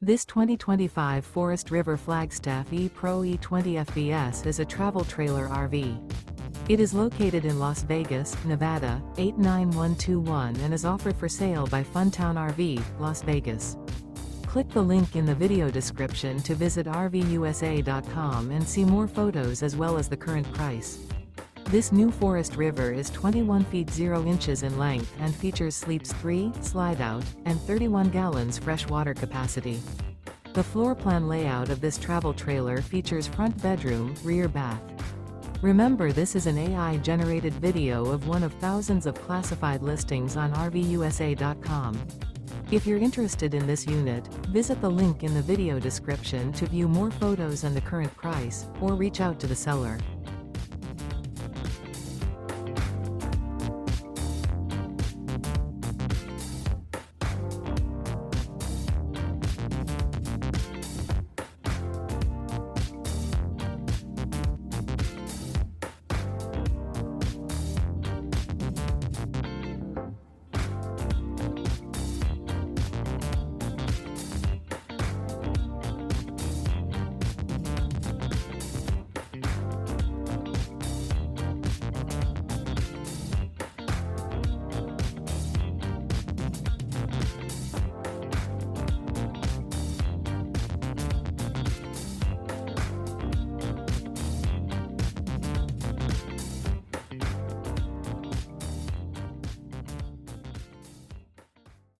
This 2025 Forest River Flagstaff E-Pro E20 FBS is a travel trailer RV. It is located in Las Vegas, Nevada, 89121 and is offered for sale by Funtown RV, Las Vegas. Click the link in the video description to visit RVUSA.com and see more photos as well as the current price. This new Forest River is 21 feet 0 inches in length and features sleeps 3, slide-out, and 31 gallons fresh water capacity. The floor plan layout of this travel trailer features front bedroom, rear bath. Remember, this is an AI-generated video of one of thousands of classified listings on RVUSA.com. If you're interested in this unit, visit the link in the video description to view more photos and the current price, or reach out to the seller.